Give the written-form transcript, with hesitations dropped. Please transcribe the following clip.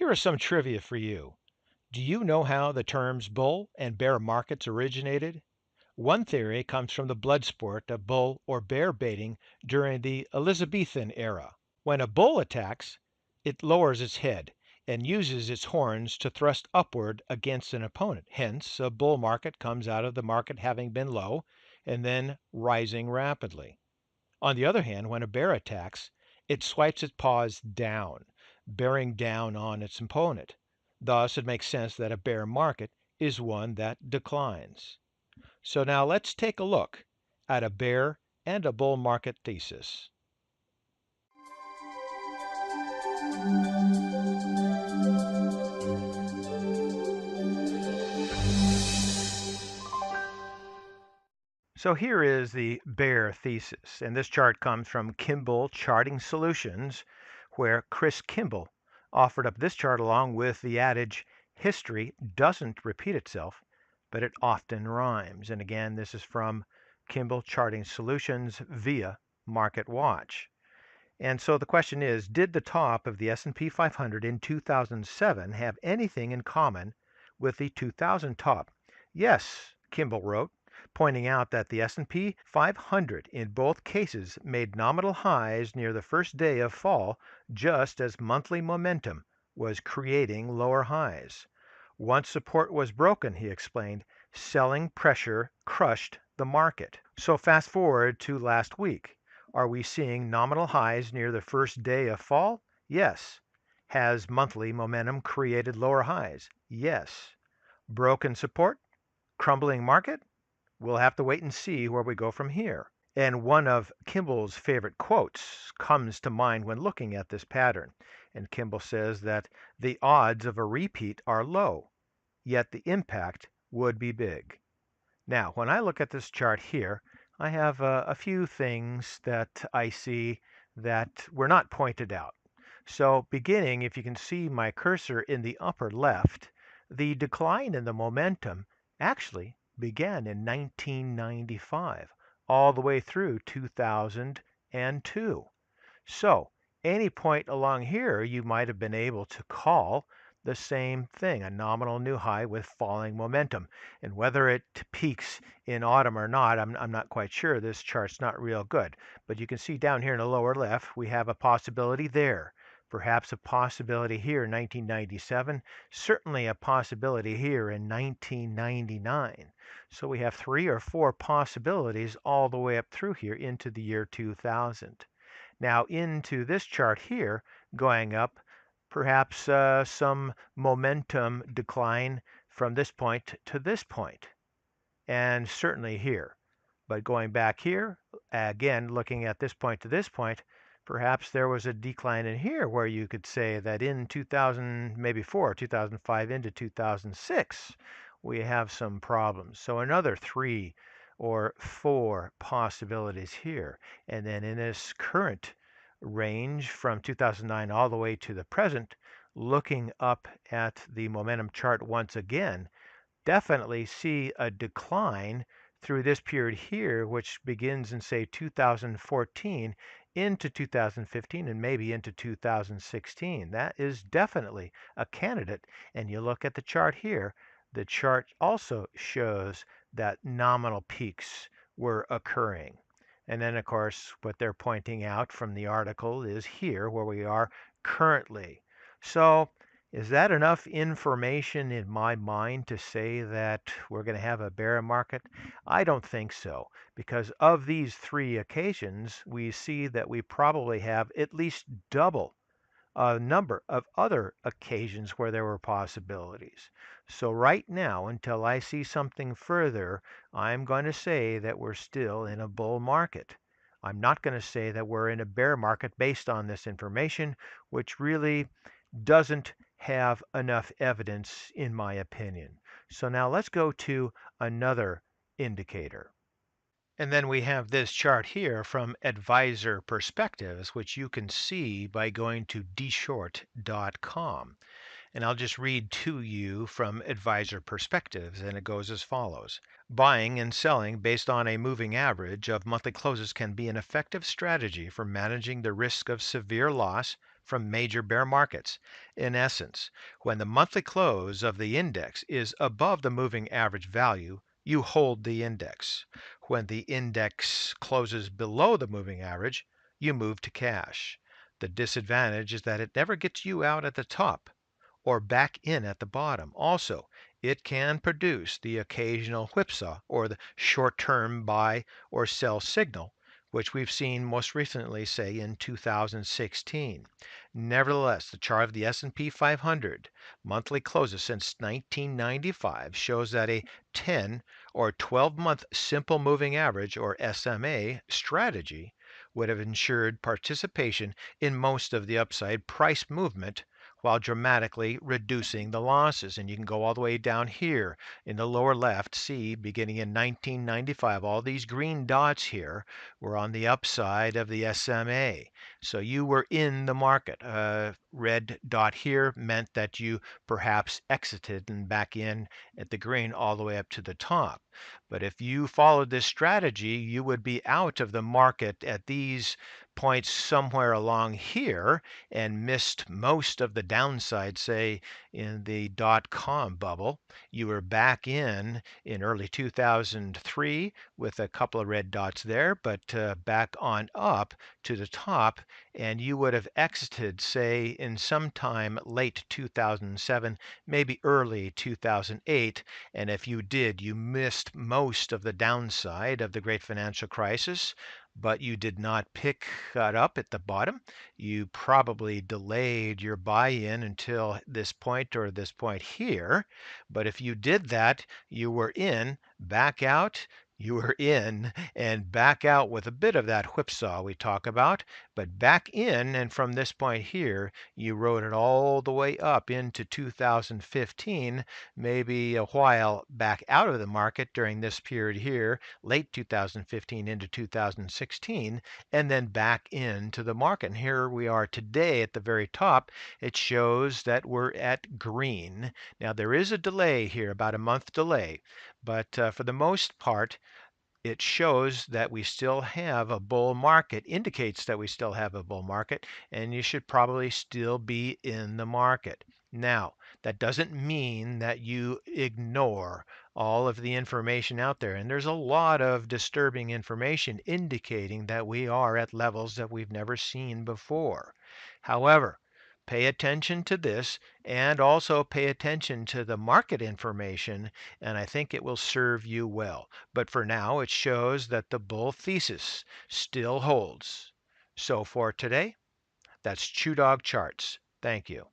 Here are some trivia for you. Do you know how the terms bull and bear markets originated? One theory comes from the blood sport of bull or bear baiting during the Elizabethan era. When a bull attacks, it lowers its head and uses its horns to thrust upward against an opponent. Hence, a bull market comes out of the market having been low and then rising rapidly. On the other hand, when a bear attacks, it swipes its paws down, bearing down on its opponent. Thus, it makes sense that a bear market is one that declines. So now let's take a look at a bear and a bull market thesis. So here is the bear thesis, and this chart comes from Kimball Charting Solutions, where Chris Kimball offered up this chart along with the adage, history doesn't repeat itself, but it often rhymes. And again, this is from Kimball Charting Solutions via Market Watch. And so the question is, did the top of the S&P 500 in 2007 have anything in common with the 2000 top? Yes, Kimball wrote, pointing out that the S&P 500 in both cases made nominal highs near the first day of fall, just as monthly momentum was creating lower highs. Once support was broken, he explained, selling pressure crushed the market. So fast forward to last week. Are we seeing nominal highs near the first day of fall? Yes. Has monthly momentum created lower highs? Yes. Broken support? Crumbling market? We'll have to wait and see where we go from here. And one of Kimball's favorite quotes comes to mind when looking at this pattern. And Kimball says that the odds of a repeat are low, yet the impact would be big. Now, when I look at this chart here, I have a few things that I see that were not pointed out. So beginning, if you can see my cursor in the upper left, the decline in the momentum actually began in 1995 all the way through 2002. So any point along here you might have been able to call the same thing, a nominal new high with falling momentum. And whether it peaks in autumn or not, I'm not quite sure. This chart's not real good. But you can see down here in the lower left, we have a possibility there. Perhaps a possibility here in 1997, certainly a possibility here in 1999. So we have 3 or 4 possibilities all the way up through here into the year 2000. Now into this chart here, going up, perhaps some momentum decline from this point to this point, and certainly here. But going back here, again, looking at this point to this point, perhaps there was a decline in here where you could say that in 2000, maybe 4, 2005 into 2006, we have some problems. So another 3 or 4 possibilities here. And then in this current range from 2009 all the way to the present, looking up at the momentum chart once again, definitely see a decline through this period here, which begins in, say, 2014 into 2015 and maybe into 2016. That is definitely a candidate. And you look at the chart here, the chart also shows that nominal peaks were occurring. And then, of course, what they're pointing out from the article is here where we are currently. So is that enough information in my mind to say that we're going to have a bear market? I don't think so, because of these 3 occasions, we see that we probably have at least double a number of other occasions where there were possibilities. So right now, until I see something further, I'm going to say that we're still in a bull market. I'm not going to say that we're in a bear market based on this information, which really doesn't have enough evidence in my opinion. So now let's go to another indicator. And then we have this chart here from Advisor Perspectives, which you can see by going to dshort.com. And I'll just read to you from Advisor Perspectives, and it goes as follows. Buying and selling based on a moving average of monthly closes can be an effective strategy for managing the risk of severe loss, from major bear markets. In essence, when the monthly close of the index is above the moving average value, you hold the index. When the index closes below the moving average, you move to cash. The disadvantage is that it never gets you out at the top or back in at the bottom. Also, it can produce the occasional whipsaw or the short-term buy or sell signal, which we've seen most recently, say in 2016. Nevertheless, the chart of the S&P 500 monthly closes since 1995 shows that a 10 or 12-month simple moving average or SMA strategy would have ensured participation in most of the upside price movement while dramatically reducing the losses. And you can go all the way down here in the lower left, see beginning in 1995, all these green dots here were on the upside of the SMA. So you were in the market. A red dot here meant that you perhaps exited and back in at the green all the way up to the top. But if you followed this strategy, you would be out of the market at these points somewhere along here and missed most of the downside, say in the dot-com bubble. You were back in early 2003 with a couple of red dots there, but back on up to the top, and you would have exited, say, in sometime late 2007, maybe early 2008. And if you did, you missed most of the downside of the great financial crisis, but you did not pick that up at the bottom. You probably delayed your buy-in until this point or this point here. But if you did that, you were in, back out, you were in and back out with a bit of that whipsaw we talk about, but back in, and from this point here, you rode it all the way up into 2015, maybe a while back out of the market during this period here, late 2015 into 2016, and then back into the market. And here we are today at the very top. It shows that we're at green. Now there is a delay here, about a month delay, but for the most part, it shows that we still have a bull market, indicates that we still have a bull market, and you should probably still be in the market. Now, that doesn't mean that you ignore all of the information out there. And there's a lot of disturbing information indicating that we are at levels that we've never seen before. However, pay attention to this and also pay attention to the market information, and I think it will serve you well. But for now, it shows that the bull thesis still holds. So for today, that's ChewDog Charts. Thank you.